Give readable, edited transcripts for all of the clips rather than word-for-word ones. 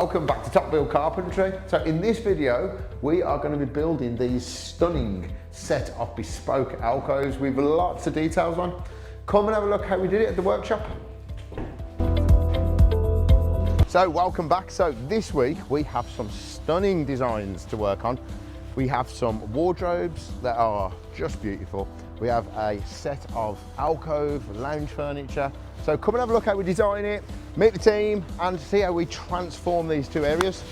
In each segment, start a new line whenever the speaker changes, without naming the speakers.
Welcome back to TopBuild Carpentry. So in this video, we are going to be building these stunning set of bespoke alcoves with lots of details on. Come and have a look how we did it at the workshop. So welcome back. So this week we have some stunning designs to work on. We have some wardrobes that are just beautiful. We have a set of alcove, lounge furniture. So come and have a look how we design it, meet the team and see how we transform these two areas.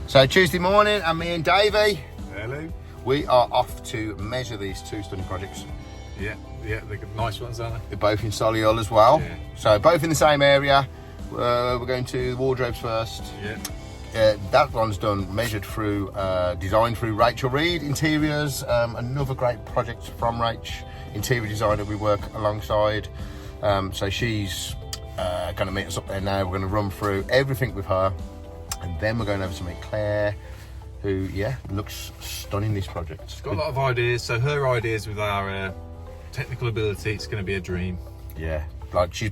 So Tuesday morning and me and Davey.
Hello.
We are off to measure these two stunning projects.
Yeah, they're nice ones, aren't they?
They're both in Solihull as well.
Yeah.
So both in the same area. We're going to the wardrobes first.
Yeah.
That one's done, measured through, designed through Rachel Reed Interiors, another great project from Rach, interior designer we work alongside. So she's going to meet us up there now. We're going to run through everything with her, and then we're going over to meet Claire, who, looks stunning, this project.
She's got a lot of ideas, so her ideas with our technical ability, it's going to be a dream.
Yeah, like she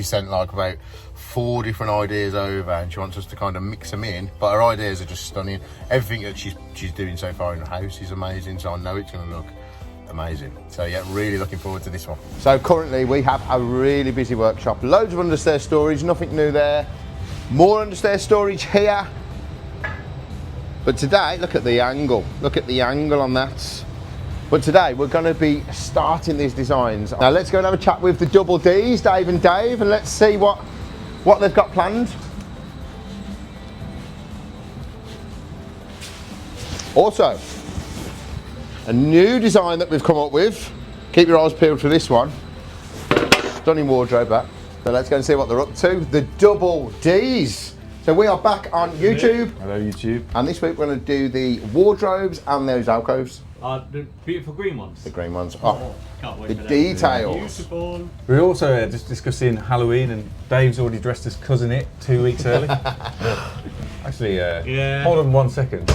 sent like about 4 different ideas over, and she wants us to kind of mix them in, but her ideas are just stunning. Everything that she's doing so far in the house is amazing, so I know it's going to look amazing. So yeah, really looking forward to this one. So currently we have a really busy workshop, loads of understair storage, nothing new there, more understair storage here. But today, look at the angle on that. But today we're going to be starting these designs. Now let's go and have a chat with the double Ds, Dave and Dave, and let's see what they've got planned. Also, a new design that we've come up with. Keep your eyes peeled for this one. Stunning wardrobe that. So let's go and see what they're up to. The double Ds. So we are back on YouTube.
Hello YouTube.
And this week we're going to do the wardrobes and those alcoves.
The beautiful green ones.
The green ones. Oh,
can't wait
the
for them.
details.
Beautiful.
We were also just discussing Halloween, and Dave's already dressed as Cousin It 2 weeks early. Actually,
Yeah.
hold on 1 second.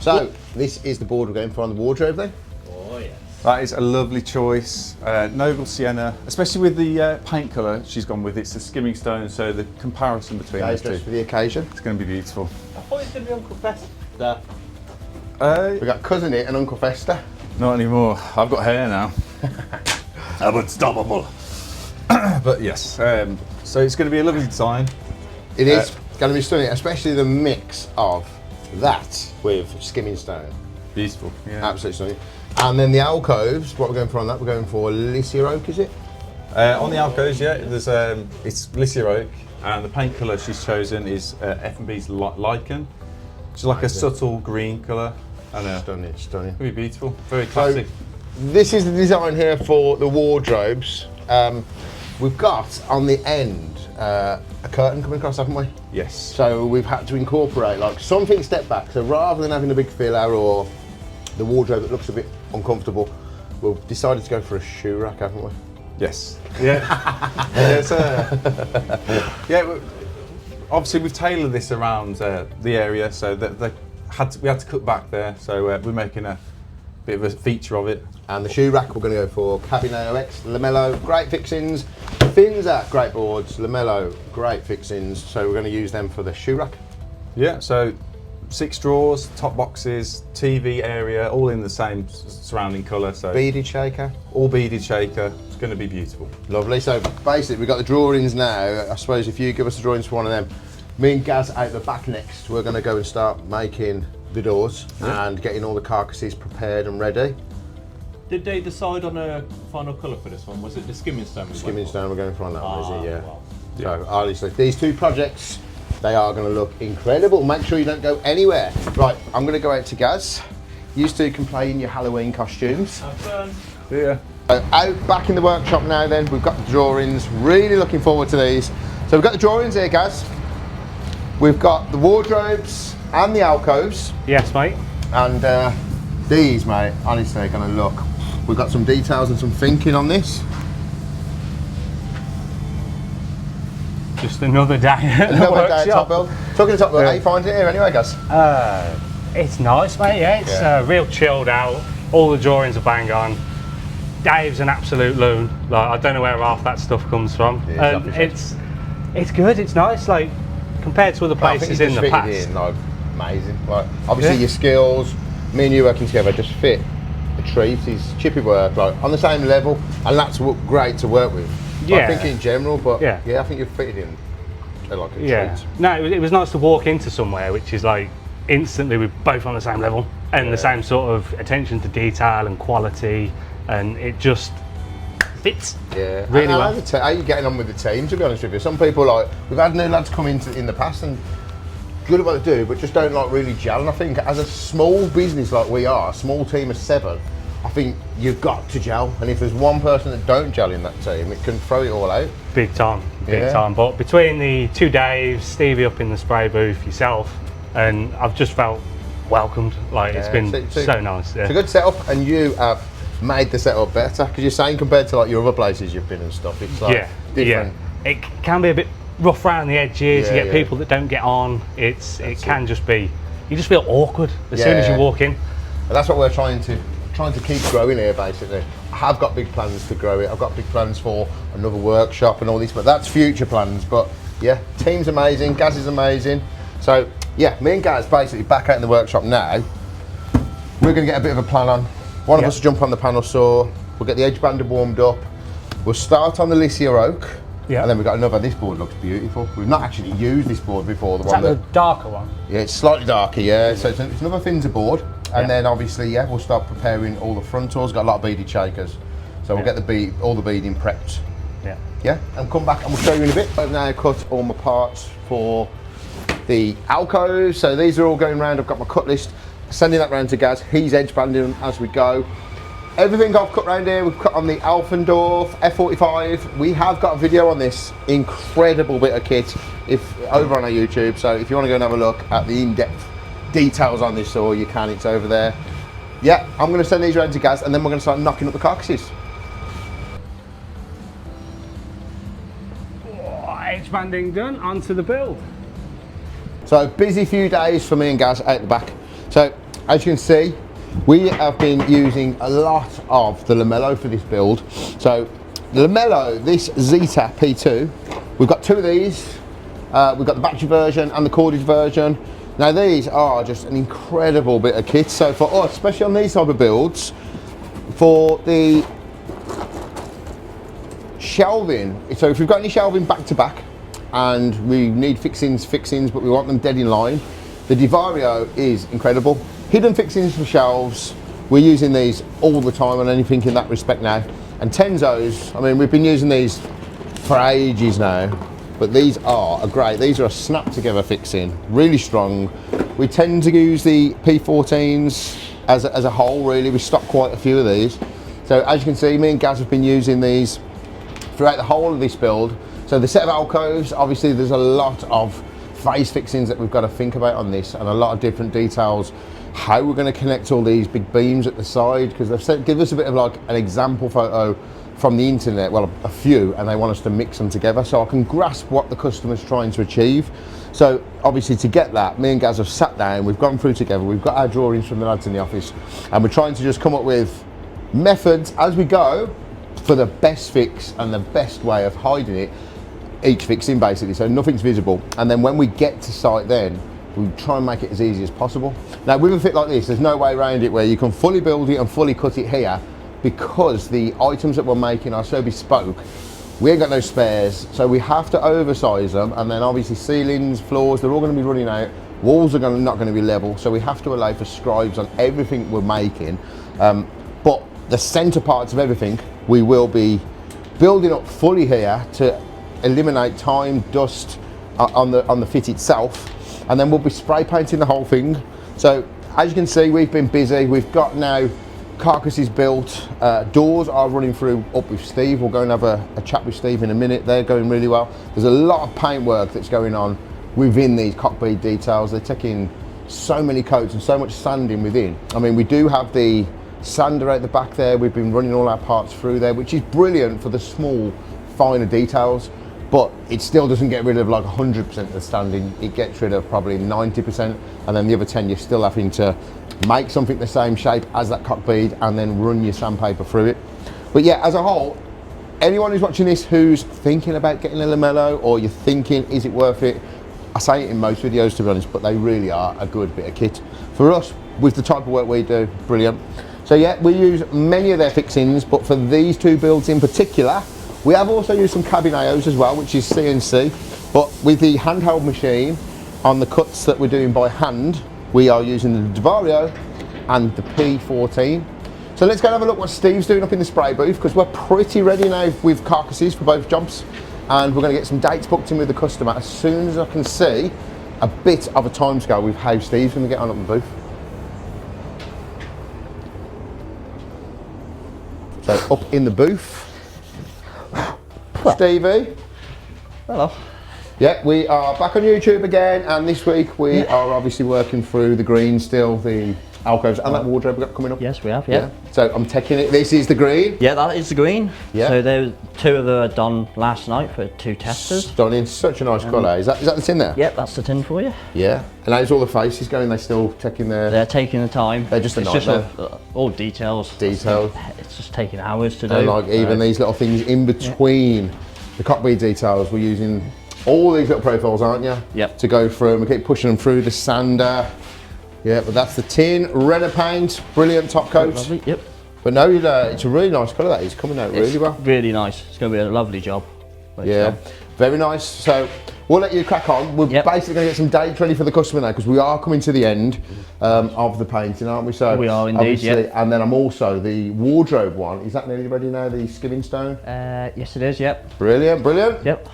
So this is the board we're going for on the wardrobe then.
Oh yes.
That is a lovely choice. Noble Sienna, especially with the paint colour she's gone with. It's a skimming stone, so the comparison between
Guys,
those
dressed
two,
for the occasion.
it's going to be beautiful.
I thought it was going to be Uncle Fester.
We got Cousin It and Uncle Fester.
Not anymore. I've got hair now. I'm unstoppable. But yes, so it's going to be a lovely design.
It is going to be stunning, especially the mix of that with skimming stone.
Beautiful. Yeah.
Absolutely stunning. And then the alcoves, what we're going for on that, we're going for Lycia Oak, is it?
On the alcoves, yeah, there's it's Lycia Oak, and the paint colour she's chosen is F&B's Lichen, which is like a subtle green colour. And
Stunning, stunning.
it'll be beautiful, very classic.
So, this is the design here for the wardrobes. We've got on the end a curtain coming across, haven't we?
Yes.
So we've had to incorporate like something step back. So rather than having a big filler or the wardrobe that looks a bit uncomfortable, we've decided to go for a shoe rack, haven't we?
Yes. Yeah. Yeah. Obviously, we've tailored this around the area, so that we had to cut back there. So we're making a bit of a feature of it.
And the shoe rack, we're going to go for Cabineo X Lamello, great fixings. Finza, great boards. Lamello, great fixings. So we're going to use them for the shoe rack.
Yeah. So 6 drawers, top boxes, TV area, all in the same surrounding colour. So
Beaded shaker.
all beaded shaker. It's going to be beautiful.
Lovely. So basically, we've got the drawings now. I suppose if you give us the drawings for one of them, me and Gaz out the back next, we're going to go and start making the doors and getting all the carcasses prepared and ready.
Did they decide on a final colour for this one? Was it the skimming stone?
Skimming stone we're going for on that one, is it? Yeah.
Wow.
So honestly, these two projects, they are going to look incredible. Make sure you don't go anywhere. Right, I'm going to go out to Gaz. Used to can play in your Halloween costumes.
Have fun.
Yeah.
Out back in the workshop now then, we've got the drawings. Really looking forward to these. So we've got the drawings here, Gaz. We've got the wardrobes and the alcoves.
Yes, mate.
And these, mate, honestly, are going to look. We've got some details and some thinking on this.
Just another day at the
Another day at
workshop.
TopBuild. Talking to TopBuild, how you finding it here anyway, Gaz?
It's nice, mate. Yeah, it's real chilled out. All the drawings are bang on. Dave's an absolute loon. Like, I don't know where half that stuff comes from.
Yeah,
And it's It's good. It's nice. Like compared to other
But I think
places
you
in
just
the
fitted
past.
in, like, amazing. Like, obviously
Yeah.
your skills, me and you working together just fit a treat. It's chippy work, like on the same level, and that's great to work with.
Yeah.
I think in general, but
Yeah.
I think you've fitted in like a
Yeah.
treat.
No, it was nice to walk into somewhere which is like instantly we're both on the same level and the same sort of attention to detail and quality, and it just fits.
Yeah,
Really
and
well.
how are you getting on with the team? To be honest with you, some people like we've had new lads come in the past and good at what they do, but just don't like really gel. And I think as a small business like we are, a small team of 7, I think you've got to gel. And if there's one person that don't gel in that team, it can throw it all out.
Big time.
Yeah.
But between the 2 Daves, Stevie up in the spray booth, yourself, and I've just felt welcomed. Like it's been so nice. Yeah.
It's a good setup, and you have made the setup better because you're saying compared to like your other places you've been and stuff. It's like different.
Yeah. It can be a bit rough around the edges.
Yeah,
you get
yeah.
people that don't get on. It can just be. You just feel awkward as soon as you walk in.
And that's what we're trying to keep growing here. Basically, I have got big plans to grow it. I've got big plans for another workshop and all this, but that's future plans. But yeah, team's amazing, Gaz is amazing. So yeah, me and Gaz basically back out in the workshop now. We're going to get a bit of a plan on. One of us will jump on the panel saw. We'll get the edge bander warmed up. We'll start on the Licia oak.
Yeah.
And then we've got another. This board looks beautiful. We've not actually used this board before. The
Is
one
that the darker one?
yeah, it's slightly darker, yeah. So it's another thinner board. And then obviously, yeah, we'll start preparing all the frontals. Got a lot of beaded shakers. So we'll get all the beading prepped.
Yeah.
Yeah, and come back and we'll show you in a bit. I've now cut all my parts for the Alcove. So these are all going round. I've got my cut list. Sending that round to Gaz. He's edge banding them as we go. Everything I've cut round here, we've cut on the Alfendorf F45. We have got a video on this incredible bit of kit over on our YouTube. So if you want to go and have a look at the in-depth details on this saw, you can. It's over there. Yeah, I'm going to send these round to Gaz, and then we're going to start knocking up the carcasses.
Edge banding done. Onto the build.
So busy few days for me and Gaz out the back. So as you can see, we have been using a lot of the Lamello for this build. So the Lamello, this Zeta P2, we've got 2 of these. We've got the battery version and the cordage version. Now these are just an incredible bit of kit. So for us, especially on these type of builds, for the shelving, so if we've got any shelving back to back and we need fixings, but we want them dead in line, the Divario is incredible. Hidden fixings for shelves, we're using these all the time on anything in that respect now. And Tenzos, I mean, we've been using these for ages now, but these are great. These are a snap together fixing, really strong. We tend to use the P14s as a whole, really. We stock quite a few of these. So as you can see, me and Gaz have been using these throughout the whole of this build. So the set of Alcoves, obviously there's a lot of face fixings that we've got to think about on this, and a lot of different details, how we're going to connect all these big beams at the side, because they've said give us a bit of like an example photo from the internet, well a few, and they want us to mix them together so I can grasp what the customer's trying to achieve. So obviously to get that, me and Gaz have sat down, we've gone through together, we've got our drawings from the lads in the office, and we're trying to just come up with methods as we go for the best fix and the best way of hiding it, each fixing basically, so nothing's visible. And then when we get to site, then we try and make it as easy as possible. Now with a fit like this, there's no way around it where you can fully build it and fully cut it here, because the items that we're making are so bespoke. We ain't got no spares, so we have to oversize them, and then obviously ceilings, floors, they're all going to be running out. Walls are not going to be level, so we have to allow for scribes on everything we're making. But the center parts of everything, we will be building up fully here to eliminate time, dust on the fit itself, and then we'll be spray painting the whole thing. So as you can see, we've been busy. We've got now carcasses built. Doors are running through up with Steve. We'll go and have a chat with Steve in a minute. They're going really well. There's a lot of paint work that's going on within these cockbead details. They're taking so many coats and so much sanding within. I mean, we do have the sander out the back there. We've been running all our parts through there, which is brilliant for the small, finer details, but it still doesn't get rid of like 100% of the standing. It gets rid of probably 90%, and then the other 10 you're still having to make something the same shape as that cockbead and then run your sandpaper through it. But yeah, as a whole, anyone who's watching this who's thinking about getting a lamello, or you're thinking, is it worth it? I say it in most videos, to be honest, but they really are a good bit of kit. For us, with the type of work we do, brilliant. So yeah, we use many of their fixings, but for these two builds in particular, we have also used some cabineos as well, which is CNC, but with the handheld machine on the cuts that we're doing by hand, we are using the Divario and the P14. So let's go and have a look what Steve's doing up in the spray booth, because we're pretty ready now with carcasses for both jobs, and we're going to get some dates booked in with the customer as soon as I can see a bit of a timescale with how Steve's going to get on up the booth. So up in the booth, Stevie.
Hello.
Yeah, we are back on YouTube again, and this week we are obviously working through the green still, the alcoves and that wardrobe we've got coming up.
Yes, we have, yeah.
So I'm taking it, this is the green.
Yeah, that is the green.
Yeah.
So there, two of them are done last night for 2 testers.
Stunning, such a nice colour. Is that the tin there?
Yep, that's the tin for you.
Yeah. And how's all the faces going? They're still taking their...
They're taking the time.
They're just a
it's
nightmare.
Just all details.
Details.
It's just taking hours to do.
And like even these little things in between the cockbead details, we're using all these little profiles, aren't you?
Yep.
To go through, and we keep pushing them through the sander. Yeah, but that's the tin, Renner paint, brilliant top coat.
Lovely, yep.
But no, it's a really nice colour that is coming out really well.
Really nice. It's going to be a lovely job.
Yeah, very nice. So we'll let you crack on. We're basically going to get some dates ready for the customer now, because we are coming to the end of the painting, aren't we? So
we are indeed, yeah.
And then I'm also the wardrobe one. Is that nearly ready now, the skimming stone?
Yes, it is, yep.
Brilliant, brilliant.
Yep.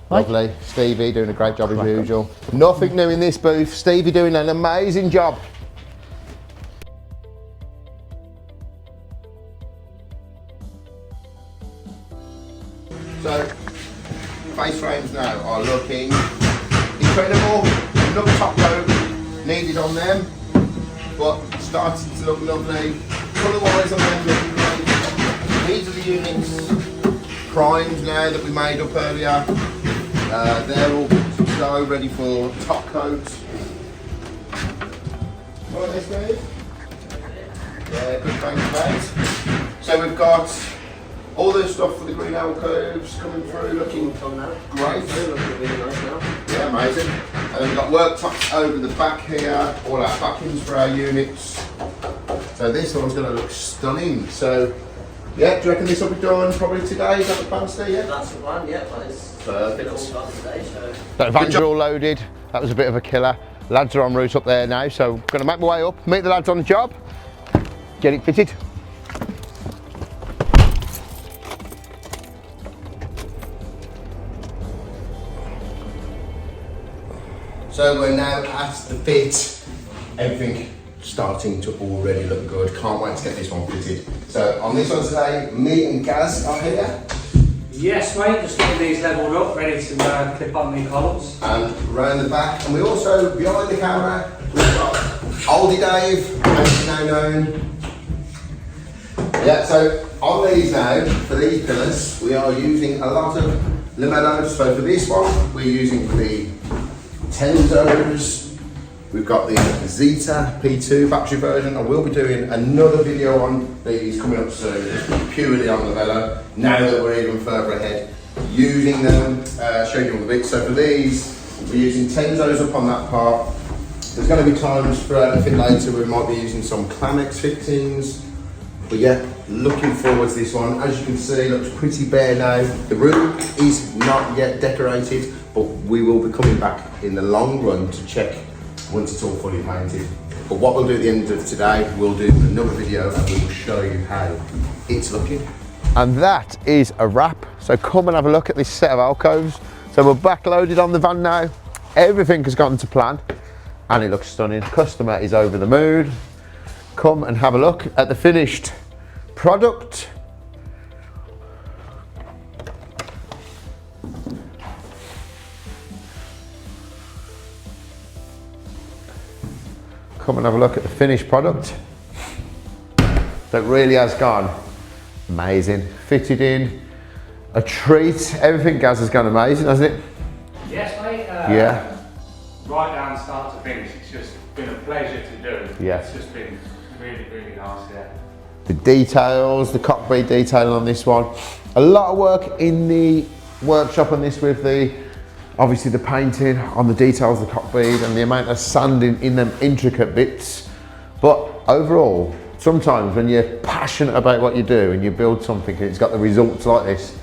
Lovely. Stevie doing a great job as usual. Nothing new in this booth. Stevie doing an amazing job. So, face frames now are looking incredible. Another top coat needed on them, but starting to look lovely. Colour-wise on them looking great. These are the units primed now that we made up earlier. They're all good to go, ready for top coat. What are they, Steve? Yeah, good, thanks, mate. So we've got all the stuff for the green alcoves coming through, looking great. Yeah, amazing. And then we've got worktops over the back here, all our backings for our units. So this one's going to look stunning. So, yeah, do you reckon this will be done probably today? Is that the plan, Steve? Yeah?
That's the plan, yeah. It's
perfect.
all done today, so.
So vans are all loaded. That was a bit of a killer. Lads are en route up there now, so I'm going to make my way up, meet the lads on the job, get it fitted. So we're now at the fit. Everything starting to already look good. Can't wait to get this one fitted. So on this one today, me and Gaz are here.
Yes, mate, just getting these levelled up, ready to clip on the columns.
And round the back, and we also, behind the camera, we've got Oldie Dave, as he's now known. Yeah, so on these now, for these pillars, we are using a lot of lamellos. So for this one, we're using the Tenzos. We've got the Zeta P2 battery version. I will be doing another video on these coming up soon, just purely on the velo, now that we're even further ahead, using them, showing you all the bits. So for these, we're using Tenzos up on that part. There's going to be times for anything later we might be using some Clamex fixings. But yeah, looking forward to this one. As you can see, it looks pretty bare now. The roof is not yet decorated, but we will be coming back in the long run to check once it's all fully painted. But what we'll do at the end of today, we'll do another video and we will show you how it's looking. And that is a wrap. So come and have a look at this set of alcoves. So we're backloaded on the van now. Everything has gone to plan and it looks stunning. Customer is over the moon. Come and have a look at the finished product. Come and have a look at the finished product. That really has gone amazing. Fitted in, a treat. Everything, Gaz, has gone amazing, hasn't it?
Yes, mate.
Yeah.
Right down start to finish, it's just been a pleasure to do.
Yeah.
It's just been really, really nice, yeah.
the details, the cockpit detailing on this one. A lot of work in the workshop on this with obviously the painting on the details of the cockpit and the amount of sanding in them intricate bits. But overall, sometimes when you're passionate about what you do and you build something and it's got the results like this,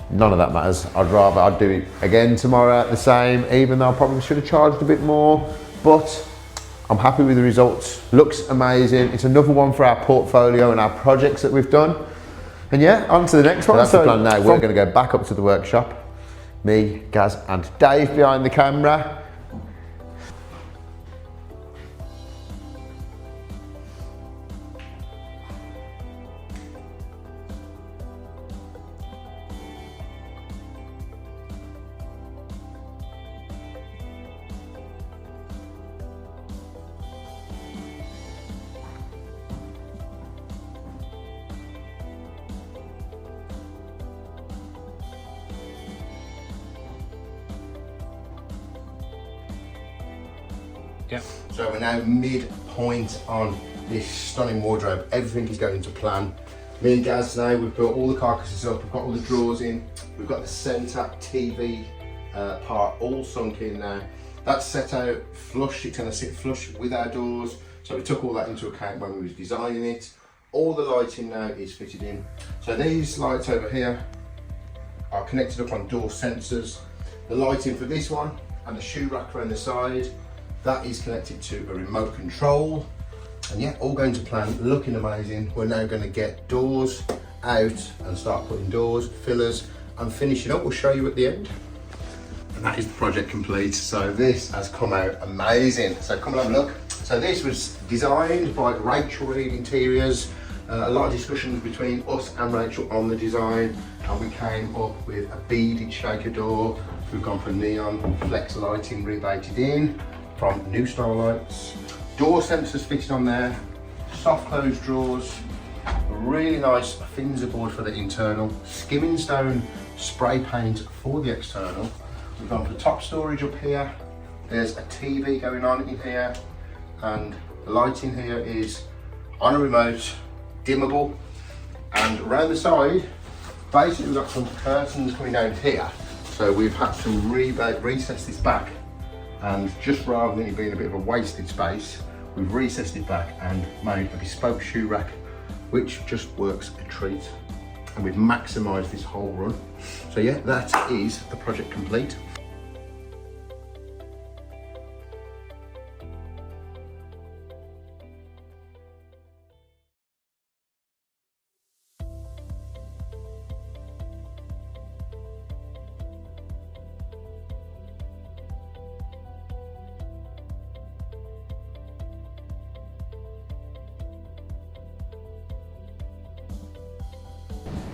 none of that matters. I'd do it again tomorrow the same, even though I probably should have charged a bit more, but I'm happy with the results. Looks amazing. It's another one for our portfolio and our projects that we've done. And yeah, on to the next one. So that's the plan now. We're going to go back up to the workshop. Me, Gaz and Dave behind the camera.
Yep.
So we're now midpoint on this stunning wardrobe. Everything is going to plan. Me and Gaz now, we've built all the carcasses up, we've got all the drawers in, we've got the centre TV part all sunk in now. That's set out flush, it's going to sit flush with our doors. So we took all that into account when we was designing it. All the lighting now is fitted in. So these lights over here are connected up on door sensors. The lighting for this one and the shoe rack around the side, that is connected to a remote control. And yeah, all going to plan, looking amazing. We're now going to get doors out and start putting doors, fillers and finishing up. We'll show you at the end. And that is the project complete. So this has come out amazing. So come and have a look. So this was designed by Rachel Reed Interiors. A lot of discussions between us and Rachel on the design, and we came up with a beaded shaker door. We've gone for neon flex lighting rebaited in from New Style Lights. Door sensors fitted on there, soft close drawers, a really nice Finza board for the internal, skimming stone spray paint for the external. We've gone for top storage up here. There's a TV going on in here, and the lighting here is on a remote, dimmable, and around the side, basically we've got some curtains coming down here. So we've had to recess this back, and just rather than it being a bit of a wasted space, we've recessed it back and made a bespoke shoe rack, which just works a treat. And we've maximised this whole run. So yeah, that is the project complete.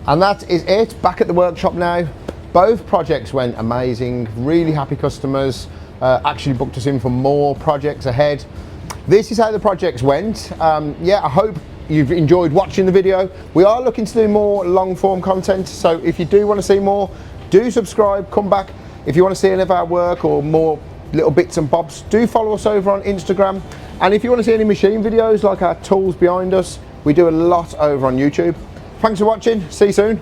And that is it, back at the workshop now. Both projects went amazing, really happy customers, actually booked us in for more projects ahead. This is how the projects went. Yeah, I hope you've enjoyed watching the video. We are looking to do more long form content, so if you do want to see more, do subscribe, come back. If you want to see any of our work or more little bits and bobs, do follow us over on Instagram. And if you want to see any machine videos like our tools behind us, we do a lot over on YouTube. Thanks for watching, see you soon.